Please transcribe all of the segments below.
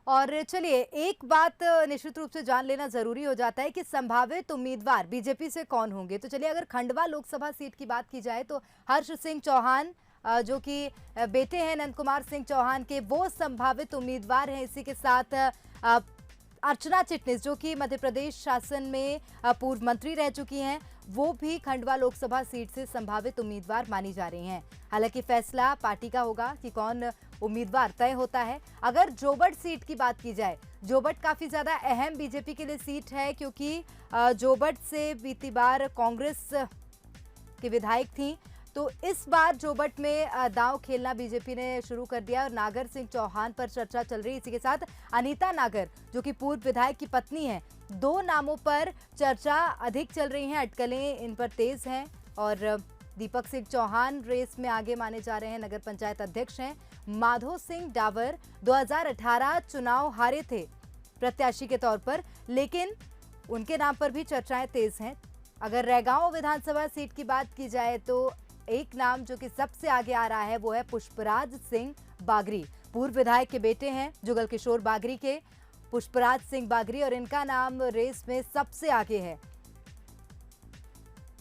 और चलिए एक बात निश्चित रूप से जान लेना जरूरी हो जाता है कि संभावित उम्मीदवार बीजेपी से कौन होंगे। तो चलिए अगर खंडवा लोकसभा सीट की बात की जाए तो हर्ष सिंह चौहान जो कि बेटे हैं नंद कुमार सिंह चौहान के, वो संभावित उम्मीदवार हैं। इसी के साथ अर्चना चिटनिस जो कि मध्य प्रदेश शासन में पूर्व मंत्री रह चुकी हैं, वो भी खंडवा लोकसभा सीट से संभावित उम्मीदवार मानी जा रही हैं। हालांकि फैसला पार्टी का होगा कि कौन उम्मीदवार तय होता है। अगर जोबट सीट की बात की जाए, जोबट काफी ज्यादा अहम बीजेपी के लिए सीट है क्योंकि जोबट से बीती बार कांग्रेस की विधायक थी, तो इस बार जोबट में दांव खेलना बीजेपी ने शुरू कर दिया और नागर सिंह चौहान पर चर्चा चल रही है। इसी के साथ अनीता नागर जो कि पूर्व विधायक की पत्नी है, दो नामों पर चर्चा अधिक चल रही है, अटकलें इन पर तेज हैं। और दीपक सिंह चौहान रेस में आगे माने जा रहे हैं, नगर पंचायत अध्यक्ष हैं। माधो सिंह डावर 2018 चुनाव हारे थे प्रत्याशी के तौर पर, लेकिन उनके नाम पर भी चर्चाएं तेज हैं। अगर रैगांव विधानसभा सीट की बात की जाए तो एक नाम जो कि सबसे आगे आ रहा है वो है पुष्पराज सिंह बागरी। पूर्व विधायक के बेटे हैं जुगल किशोर बागरी के, पुष्पराज सिंह बागरी, और इनका नाम रेस में सबसे आगे है।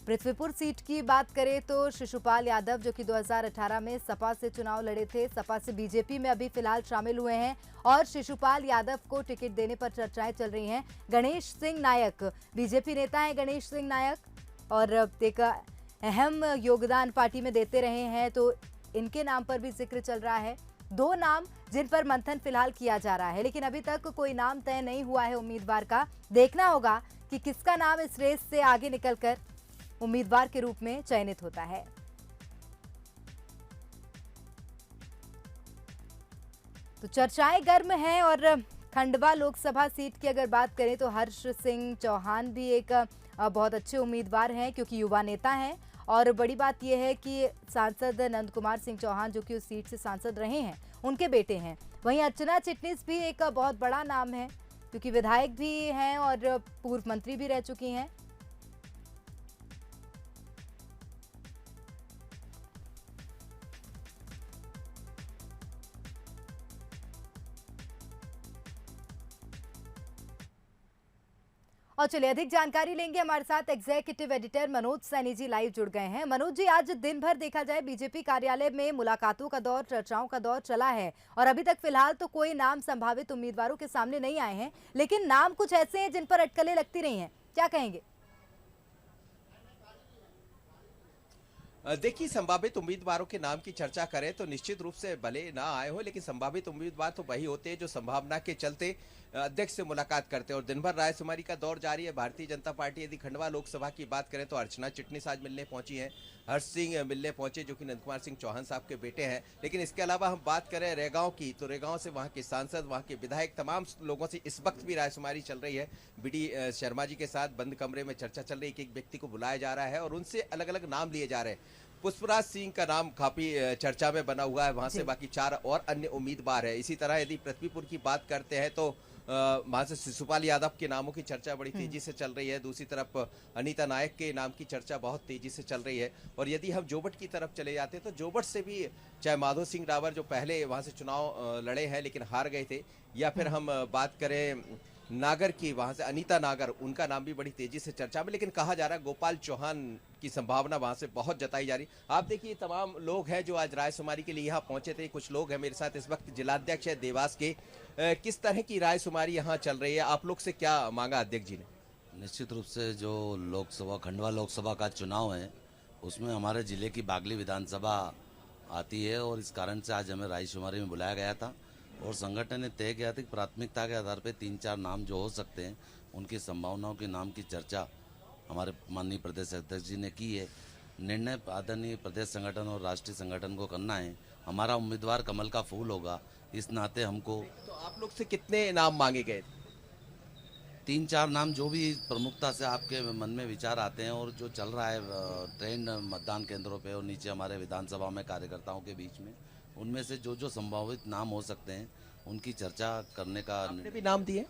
पृथ्वीपुर सीट की बात करें तो शिशुपाल यादव जो कि 2018 में सपा से चुनाव लड़े थे, सपा से बीजेपी में अभी फिलहाल शामिल हुए हैं और शिशुपाल यादव को टिकट देने पर चर्चाएं चल रही हैं। गणेश सिंह नायक बीजेपी नेता हैं, गणेश सिंह नायक, और एक अहम योगदान पार्टी में देते रहे हैं, तो इनके नाम पर भी जिक्र चल रहा है। दो नाम जिन पर मंथन फिलहाल किया जा रहा है, लेकिन अभी तक कोई नाम तय नहीं हुआ है उम्मीदवार का। देखना होगा कि किसका नाम इस रेस से आगे निकलकर उम्मीदवार के रूप में चयनित होता है। तो चर्चाएं गर्म हैं और खंडवा लोकसभा सीट की अगर बात करें तो हर्ष सिंह चौहान भी एक बहुत अच्छे उम्मीदवार हैं क्योंकि युवा नेता हैं। और बड़ी बात यह है कि सांसद नंद कुमार सिंह चौहान जो कि उस सीट से सांसद रहे हैं, उनके बेटे हैं। वहीं अर्चना चिटनिस भी एक बहुत बड़ा नाम है क्योंकि विधायक भी हैं और पूर्व मंत्री भी रह चुकी हैं। और चलिए अधिक जानकारी लेंगे, हमारे साथ executive editor Manoj Saini ji live जुड़ गए हैं। मनोज जी, आज दिन भर देखा जाए बीजेपी कार्यालय में मुलाकातों का दौर, चर्चाओं का दौर चला है और अभी तक फिलहाल तो कोई नाम संभावित उम्मीदवारों के सामने नहीं आए हैं, लेकिन नाम कुछ ऐसे हैं जिन पर अटकलें लगती रही हैं, क्या कहेंगे? देखिए, संभावित उम्मीदवारों के नाम की चर्चा करें तो निश्चित रूप से भले ना आए हो, लेकिन संभावित उम्मीदवार तो वही होते हैं जो संभावना के चलते अध्यक्ष से मुलाकात करते हैं। और दिन भर रायशुमारी का दौर जारी है। भारतीय जनता पार्टी यदि खंडवा लोकसभा की बात करें तो अर्चना चिटनिस आज मिलने पहुंची हैं, हर्ष सिंह मिलने पहुंचे जो कि नंद कुमार सिंह चौहान साहब के बेटे हैं। लेकिन इसके अलावा हम बात करें रैगांव की तो रैगांव से वहाँ के सांसद, वहाँ के विधायक, तमाम लोगों से इस वक्त भी रायशुमारी चल रही है। बीडी शर्मा जी के साथ बंद कमरे में चर्चा चल रही है कि एक व्यक्ति को बुलाया जा रहा है और उनसे अलग अलग नाम लिए जा रहे हैं। पुष्पराज सिंह का नाम काफी चर्चा में बना हुआ है, वहां से बाकी 4 और अन्य उम्मीदवार है। इसी तरह यदि पृथ्वीपुर की बात करते हैं तो वहां से शिशुपाल यादव के नामों की चर्चा बड़ी तेजी से चल रही है। दूसरी तरफ अनीता नायक के नाम की चर्चा बहुत तेजी से चल रही है। और यदि हम जोबट की तरफ चले जाते हैं तो जोबट से भी चाहे माधो सिंह डावर जो पहले वहां से चुनाव लड़े हैं लेकिन हार गए थे, या फिर हम बात करें नागर की, वहां से अनीता नागर, उनका नाम भी बड़ी तेजी से चर्चा में। लेकिन कहा जा रहा है गोपाल चौहान की संभावना वहां से बहुत जताई जा रही। आप देखिए तमाम लोग हैं जो आज रायशुमारी के लिए यहाँ पहुंचे थे। कुछ लोग हैं मेरे साथ इस वक्त, जिलाध्यक्ष है देवास के। किस तरह की रायशुमारी यहाँ चल रही है, आप लोग से क्या मांगा अध्यक्ष जी ने? निश्चित रूप से जो लोकसभा, खंडवा लोकसभा का चुनाव है उसमें हमारे जिले की बागली विधानसभा आती है और इस कारण से आज हमें रायशुमारी में बुलाया गया था और संगठन ने तय किया था कि प्राथमिकता के आधार पर 3-4 नाम जो हो सकते हैं उनकी संभावनाओं के नाम की चर्चा हमारे माननीय प्रदेश अध्यक्ष जी ने की है। निर्णय आदरणीय प्रदेश संगठन और राष्ट्रीय संगठन को करना है। हमारा उम्मीदवार कमल का फूल होगा, इस नाते हमको। तो आप लोग से कितने नाम मांगे गए? 3-4 नाम जो भी प्रमुखता से आपके मन में विचार आते हैं और जो चल रहा है ट्रेंड मतदान केंद्रों पे और नीचे हमारे विधानसभा में कार्यकर्ताओं के बीच में, उनमें से जो जो संभावित नाम हो सकते हैं उनकी चर्चा करने का। आपने भी नाम दिए?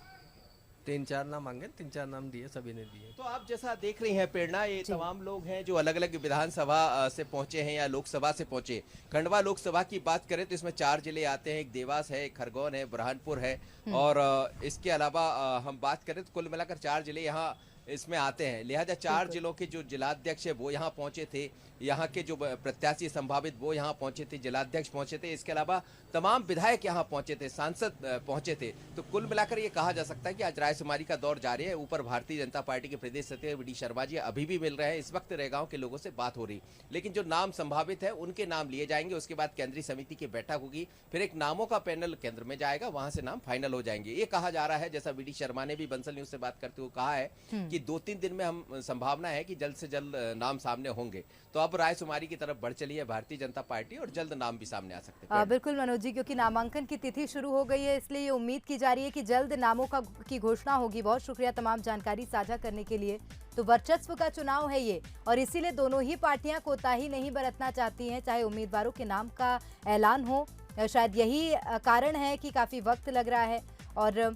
3-4 नाम मांगे, 3-4 नाम दिए, सभी ने दिए। तो आप जैसा देख रही हैं प्रेरणा, ये तमाम लोग हैं जो अलग अलग विधानसभा से पहुंचे हैं या लोकसभा से पहुंचे। खंडवा लोकसभा की बात करें तो इसमें 4 जिले आते हैं, एक देवास है, एक खरगोन है, बुरहानपुर है और इसके अलावा हम बात करें तो कुल मिलाकर 4 जिले यहाँ इसमें आते हैं। लिहाजा 4 जिलों के जो जिलाध्यक्ष है वो यहाँ पहुंचे थे, यहाँ के जो प्रत्याशी संभावित वो यहाँ पहुंचे थे, जिलाध्यक्ष पहुंचे थे, इसके अलावा तमाम विधायक यहाँ पहुंचे थे, सांसद पहुंचे थे। तो कुल मिलाकर ये कहा जा सकता है कि आज रायशुमारी का दौर जारी है। ऊपर भारतीय जनता पार्टी के प्रदेश सचिव वी डी शर्मा जी अभी भी मिल रहे हैं, इस वक्त रेगांव के लोगों से बात हो रही, लेकिन जो नाम संभावित है उनके नाम लिए जाएंगे। उसके बाद केंद्रीय समिति की बैठक होगी, फिर एक नामों का पैनल केंद्र में जाएगा, वहां से नाम फाइनल हो जाएंगे। ये कहा जा रहा है, जैसा वी डी शर्मा ने भी बंसल न्यूज से बात करते हुए कहा है कि 2-3 दिन में हम संभावना है कि जल्द से जल्द नाम सामने होंगे। तो अब रायशुमारी की तरफ बढ़ चली है भारतीय जनता पार्टी और जल्द नाम भी सामने आ सकते हैं। बिल्कुल मनोज जी, क्योंकि नामांकन की तिथि शुरू हो गई है, इसलिए ये उम्मीद की जा रही है कि जल्द नामों की घोषणा होगी। बहुत शुक्रिया तमाम जानकारी साझा करने के लिए। तो वर्चस्व का चुनाव है ये, और इसीलिए दोनों ही पार्टियां कोताही नहीं बरतना चाहती हैं, चाहे उम्मीदवारों के नाम का ऐलान हो। शायद यही कारण है कि काफी वक्त लग रहा है, और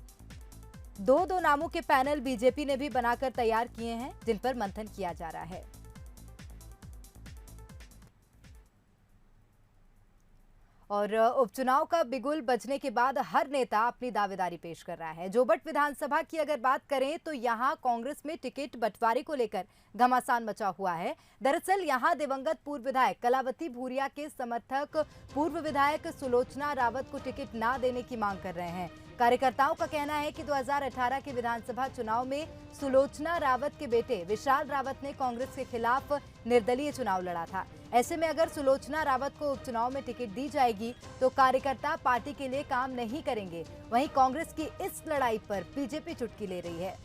दो नामों के पैनल बीजेपी ने भी बनाकर तैयार किए हैं, जिन पर मंथन किया जा रहा है। और उपचुनाव का बिगुल बजने के बाद हर नेता अपनी दावेदारी पेश कर रहा है। जोबट विधानसभा की अगर बात करें तो यहां कांग्रेस में टिकट बंटवारे को लेकर घमासान मचा हुआ है। दरअसल यहां दिवंगत पूर्व विधायक कलावती भूरिया के समर्थक पूर्व विधायक सुलोचना रावत को टिकट ना देने की मांग कर रहे हैं। कार्यकर्ताओं का कहना है कि 2018 के विधानसभा चुनाव में सुलोचना रावत के बेटे विशाल रावत ने कांग्रेस के खिलाफ निर्दलीय चुनाव लड़ा था। ऐसे में अगर सुलोचना रावत को उपचुनाव में टिकट दी जाएगी तो कार्यकर्ता पार्टी के लिए काम नहीं करेंगे। वहीं कांग्रेस की इस लड़ाई पर बीजेपी चुटकी ले रही है।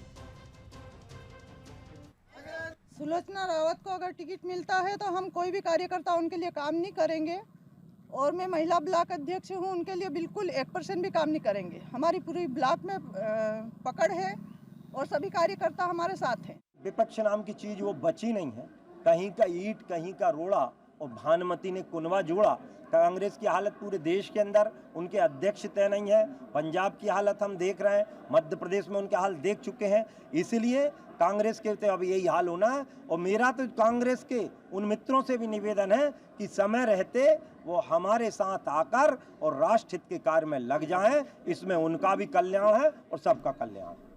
सुलोचना रावत को अगर टिकट मिलता है तो हम कोई भी कार्यकर्ता उनके लिए काम नहीं करेंगे, और मैं महिला ब्लॉक अध्यक्ष हूं, उनके लिए बिल्कुल 1% भी काम नहीं करेंगे। हमारी पूरी ब्लॉक में पकड़ है और सभी कार्यकर्ता हमारे साथ हैं। विपक्ष नाम की चीज वो बची नहीं है। कहीं का ईंट कहीं का रोड़ा, और भानुमति ने कुनवा जोड़ा। कांग्रेस की हालत पूरे देश के अंदर उनके अध्यक्ष तय नहीं है। पंजाब की हालत हम देख रहे हैं, मध्य प्रदेश में उनके हाल देख चुके हैं। इसलिए कांग्रेस के तो अब यही हाल होना है। और मेरा तो कांग्रेस के उन मित्रों से भी निवेदन है कि समय रहते वो हमारे साथ आकर और राष्ट्र हित के कार्य में लग जाएं। इसमें उनका भी कल्याण है और सबका कल्याण है।